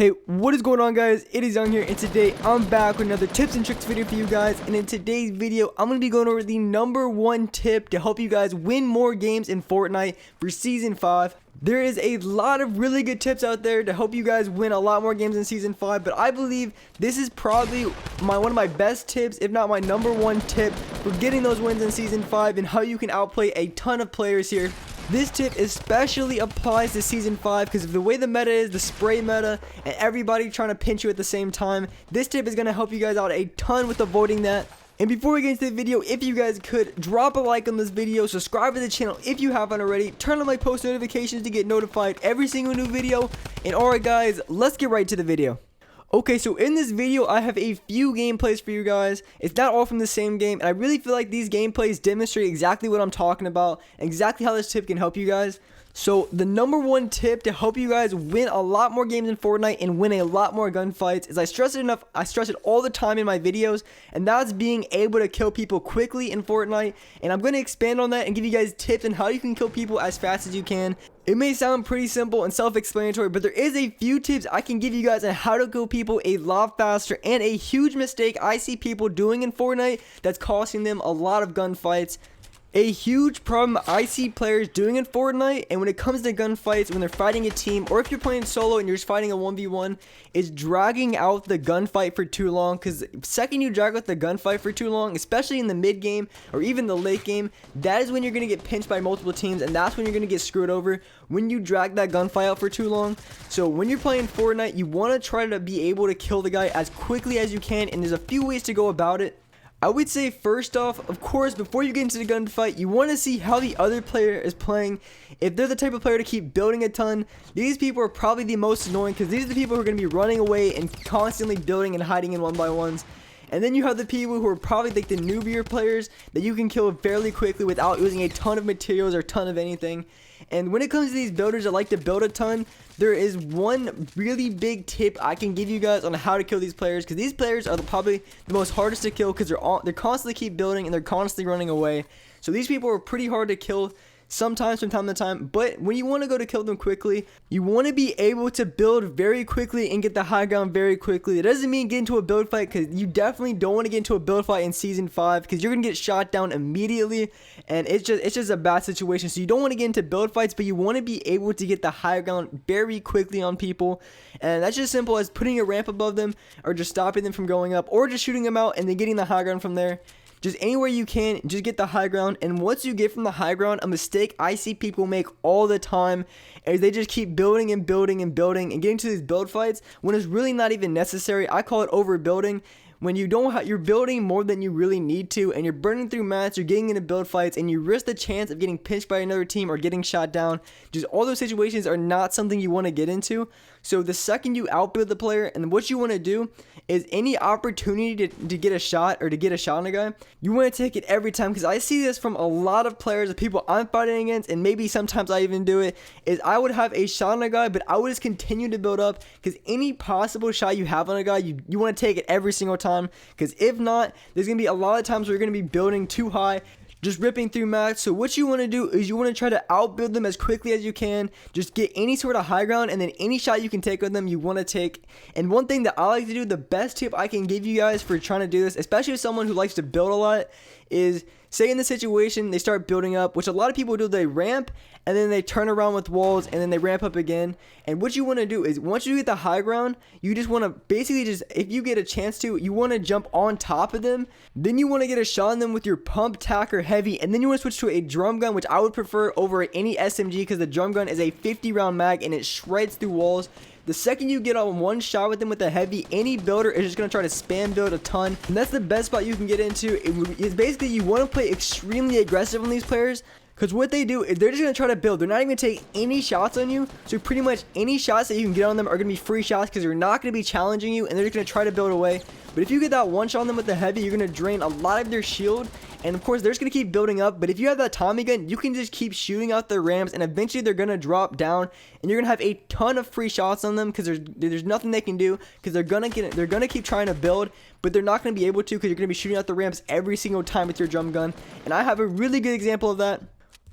Hey, what is going on, guys? It is Young here, and today I'm back with another tips and tricks video for you guys. And in today's video, I'm going to be going over the #1 tip to help you guys win more games in Fortnite for Season 5. There is a lot of really good tips out there to help you guys win a lot more games in Season 5, but I believe this is probably one of my best tips, if not my #1 tip for getting those wins in Season 5 and how you can outplay a ton of players here. This tip especially applies to Season 5 because of the way the meta is, the spray meta, and everybody trying to pinch you at the same time. This tip is going to help you guys out a ton with avoiding that. And before we get into the video, if you guys could, drop a like on this video, subscribe to the channel if you haven't already, turn on my post notifications to get notified every single new video. And alright guys, let's get right to the video. Okay, so in this video, I have a few gameplays for you guys. It's not all from the same game, and I really feel like these gameplays demonstrate exactly what I'm talking about, and exactly how this tip can help you guys. So, the #1 tip to help you guys win a lot more games in Fortnite and win a lot more gunfights is I stress it all the time in my videos, and that's being able to kill people quickly in Fortnite. And I'm going to expand on that and give you guys tips on how you can kill people as fast as you can. It may sound pretty simple and self-explanatory, but there is a few tips I can give you guys on how to kill people a lot faster, and a huge mistake I see people doing in Fortnite that's costing them a lot of gunfights. A huge problem I see players doing in Fortnite, and when it comes to gunfights, when they're fighting a team, or if you're playing solo and you're just fighting a 1v1, is dragging out the gunfight for too long. Because the second you drag out the gunfight for too long, especially in the mid game or even the late game, that is when you're going to get pinched by multiple teams, and that's when you're going to get screwed over, when you drag that gunfight out for too long. So when you're playing Fortnite, you want to try to be able to kill the guy as quickly as you can, and there's a few ways to go about it. I would say first off, of course, before you get into the gunfight, you want to see how the other player is playing. If they're the type of player to keep building a ton, these people are probably the most annoying, because these are the people who are going to be running away and constantly building and hiding in 1x1s. And then you have the people who are probably like the newbier players that you can kill fairly quickly without using a ton of materials or a ton of anything. And when it comes to these builders that like to build a ton, there is one really big tip I can give you guys on how to kill these players, because these players are probably the most hardest to kill, because they're constantly keep building and they're constantly running away. So these people are pretty hard to kill sometimes from time to time, but when you want to go to kill them quickly, you want to be able to build very quickly and get the high ground very quickly. It doesn't mean get into a build fight, because you definitely don't want to get into a build fight in Season 5, because you're going to get shot down immediately, and it's just a bad situation. So you don't want to get into build fights, but you want to be able to get the high ground very quickly on people, and that's just simple as putting a ramp above them, or just stopping them from going up, or just shooting them out and then getting the high ground from there. Just anywhere you can, just get the high ground. And once you get from the high ground, a mistake I see people make all the time is they just keep building and building and building and getting to these build fights when it's really not even necessary. I call it overbuilding. When you don't you're building more than you really need to, and you're burning through mats, you're getting into build fights, and you risk the chance of getting pinched by another team or getting shot down. Just all those situations are not something you want to get into. So the second you outbuild the player, and what you want to do is any opportunity to get a shot or to get a shot on a guy, you want to take it every time. Because I see this from a lot of players, of people I'm fighting against, and maybe sometimes I even do it, is I would have a shot on a guy, but I would just continue to build up, because any possible shot you have on a guy, you want to take it every single time. Because if not, there's going to be a lot of times where you're going to be building too high, just ripping through mats. So what you want to do is you want to try to outbuild them as quickly as you can. Just get any sort of high ground, and then any shot you can take on them, you want to take. And one thing that I like to do, the best tip I can give you guys for trying to do this, especially as someone who likes to build a lot, is say in the situation they start building up, which a lot of people do, they ramp and then they turn around with walls and then they ramp up again. And what you want to do is once you get the high ground, you just want to basically just, if you get a chance to, you want to jump on top of them. Then you want to get a shot on them with your pump, tack, or heavy, and then you want to switch to a drum gun, which I would prefer over any SMG, because the drum gun is a 50 round mag and it shreds through walls. The second you get on one shot with them with a heavy, any builder is just going to try to spam build a ton. And that's the best spot you can get into. It's basically you want to play extremely aggressive on these players, because what they do is they're just going to try to build. They're not even going to take any shots on you. So pretty much any shots that you can get on them are going to be free shots, because they're not going to be challenging you, and they're just going to try to build away. But if you get that one shot on them with the heavy, you're going to drain a lot of their shield. And of course, they're just going to keep building up. But if you have that Tommy gun, you can just keep shooting out their ramps, and eventually they're going to drop down, and you're going to have a ton of free shots on them, because there's nothing they can do, because they're going to keep trying to build, but they're not going to be able to, because you're going to be shooting out the ramps every single time with your drum gun. And I have a really good example of that.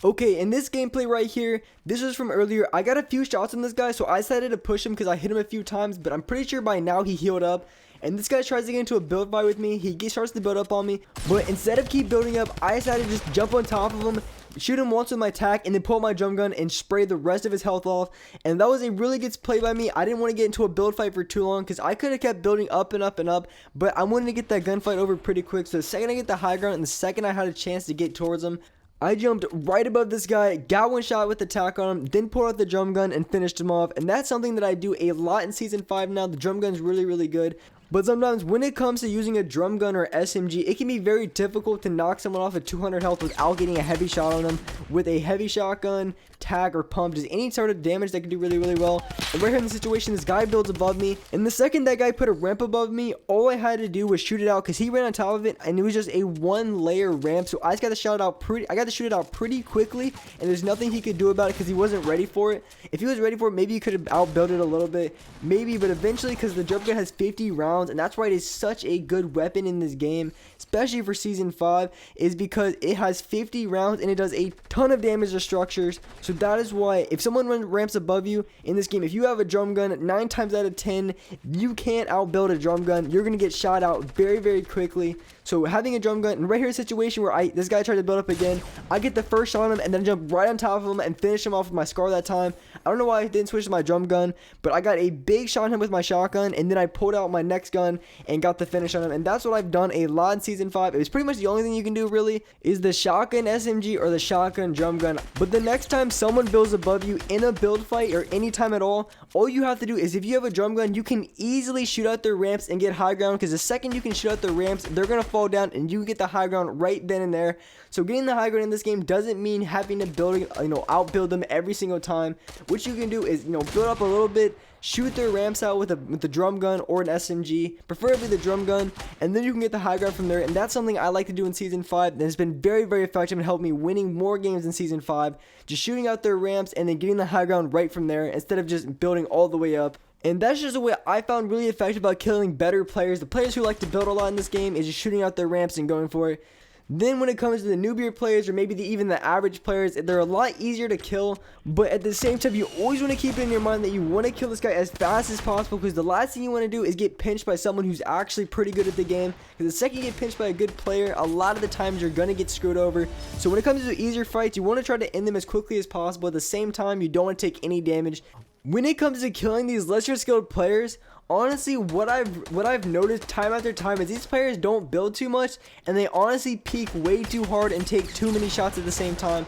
Okay, in this gameplay right here, this was from earlier. I got a few shots on this guy, so I decided to push him because I hit him a few times, but I'm pretty sure by now he healed up. And this guy tries to get into a build fight with me. He starts to build up on me, but instead of keep building up, I decided to just jump on top of him, shoot him once with my tack, and then pull out my drum gun and spray the rest of his health off. And that was a really good play by me. I didn't want to get into a build fight for too long because I could have kept building up and up and up, but I wanted to get that gunfight over pretty quick. So the second I get the high ground and the second I had a chance to get towards him, I jumped right above this guy, got one shot with the tack on him, then pulled out the drum gun and finished him off. And that's something that I do a lot in Season 5 now. The drum gun's really, really good. But sometimes when it comes to using a drum gun or SMG, it can be very difficult to knock someone off at 200 health without getting a heavy shot on them. With a heavy shotgun, tag, or pump, just any sort of damage that can do really, really well. And right here in the situation, this guy builds above me, and the second that guy put a ramp above me, all I had to do was shoot it out because he ran on top of it, and it was just a one layer ramp. So I just got to shoot it out pretty quickly, and there's nothing he could do about it because he wasn't ready for it. If he was ready for it, maybe he could have outbuilt it a little bit, maybe, but eventually, because the drum gun has 50 rounds, and that's why it is such a good weapon in this game, especially for Season 5, is because it has 50 rounds and it does a ton of damage to structures. So that is why if someone ramps above you in this game, if you have a drum gun, 9 times out of 10 you can't outbuild a drum gun. You're gonna get shot out very, very quickly. So having a drum gun, and right here a situation where this guy tried to build up again, I get the first shot on him and then jump right on top of him and finish him off with my scar that time. I don't know why I didn't switch to my drum gun, but I got a big shot on him with my shotgun, and then I pulled out my next gun and got the finish on him. And that's what I've done a lot in Season 5. It was pretty much the only thing you can do really is the shotgun SMG or the shotgun drum gun. But the next time someone builds above you in a build fight or any time at all you have to do is if you have a drum gun, you can easily shoot out their ramps and get high ground, because the second you can shoot out their ramps, they're gonna fall down and you get the high ground right then and there. So getting the high ground in this game doesn't mean having to outbuild them every single time. What you can do is build up a little bit, shoot their ramps out with the drum gun or an SMG, preferably the drum gun, and then you can get the high ground from there. And that's something I like to do in Season 5 that has been very, very effective and helped me winning more games in Season 5, just shooting out their ramps and then getting the high ground right from there instead of just building all the way up. And that's just a way I found really effective about killing better players. The players who like to build a lot in this game is just shooting out their ramps and going for it. Then when it comes to the newbie players, or maybe even the average players, they're a lot easier to kill, but at the same time, you always want to keep it in your mind that you want to kill this guy as fast as possible, because the last thing you want to do is get pinched by someone who's actually pretty good at the game, because the second you get pinched by a good player, a lot of the times you're going to get screwed over. So when it comes to easier fights, you want to try to end them as quickly as possible. At the same time, you don't want to take any damage. When it comes to killing these lesser skilled players, honestly, what I've noticed time after time is these players don't build too much, and they honestly peek way too hard and take too many shots at the same time.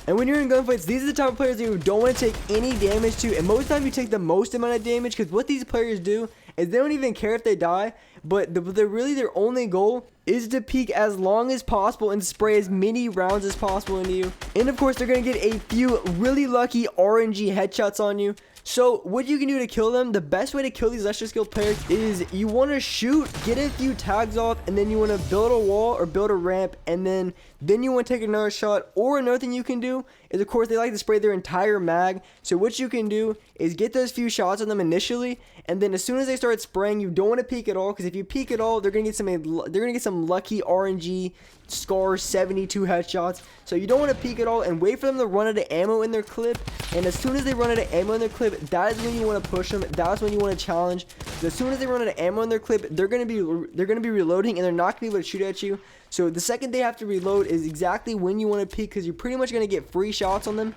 And when you're in gunfights, these are the type of players that you don't want to take any damage to, and most of the time you take the most amount of damage, because what these players do is they don't even care if they die, but their only goal is to peek as long as possible and spray as many rounds as possible into you. And of course, they're going to get a few really lucky RNG headshots on you. So what you can do to kill them, the best way to kill these lesser skilled players is you want to shoot, get a few tags off, and then you want to build a wall or build a ramp, and then you want to take another shot. Or another thing you can do is, of course, they like to spray their entire mag. So what you can do is get those few shots on them initially, and then as soon as they start spraying, you don't want to peek at all, because if you peek at all, they're gonna get some lucky RNG scar 72 headshots. So you don't want to peek at all and wait for them to run out of ammo in their clip. And as soon as they run out of ammo in their clip, that is when you want to push them. That's when you want to challenge. As soon as they run out of ammo in their clip, they're gonna be reloading, and they're not gonna be able to shoot at you. So the second they have to reload is exactly when you want to peek, because you're pretty much gonna get free shots on them.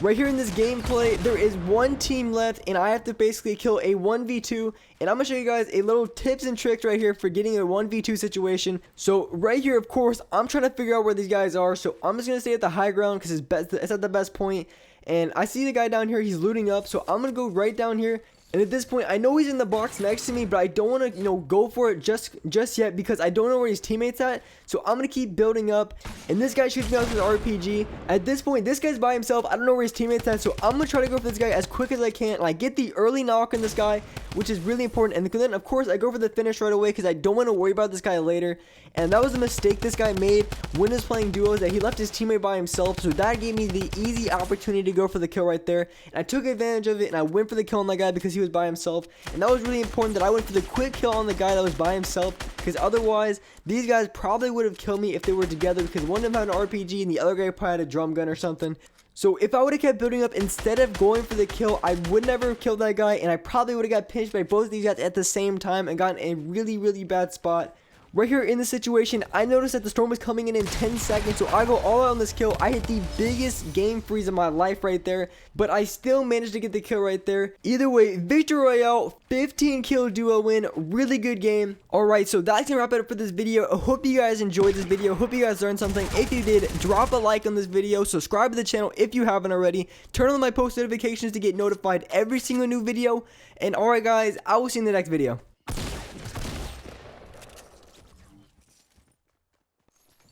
Right here in this gameplay, there is one team left, and I have to basically kill a 1v2, and I'm going to show you guys a little tips and tricks right here for getting a 1v2 situation. So right here, of course, I'm trying to figure out where these guys are, so I'm just going to stay at the high ground because it's at the best point, and I see the guy down here, he's looting up, so I'm going to go right down here. And at this point, I know he's in the box next to me, but I don't want to, go for it just yet, because I don't know where his teammates at. So I'm going to keep building up. And this guy shoots me out with his RPG. At this point, this guy's by himself. I don't know where his teammates at. So I'm going to try to go for this guy as quick as I can. And I get the early knock on this guy. which is really important. And then, of course, I go for the finish right away because I don't want to worry about this guy later. And that was a mistake this guy made when he was playing duos, that he left his teammate by himself. So that gave me the easy opportunity to go for the kill right there. And I took advantage of it, and I went for the kill on that guy because he was by himself. And that was really important that I went for the quick kill on the guy that was by himself, because otherwise these guys probably would have killed me if they were together, because one of them had an RPG and the other guy probably had a drum gun or something. So if I would have kept building up instead of going for the kill, I would never have killed that guy, and I probably would have got pinched by both of these guys at the same time and gotten a really bad spot. Right here in the situation, I noticed that the storm was coming in 10 seconds, so I go all out on this kill. I hit the biggest game freeze of my life right there, but I still managed to get the kill right there. Either way, Victory Royale, 15 kill duo win, really good game. Alright, so that's gonna wrap it up for this video. I hope you guys enjoyed this video. Hope you guys learned something. If you did, drop a like on this video, subscribe to the channel if you haven't already, turn on my post notifications to get notified every single new video, and alright guys, I will see you in the next video.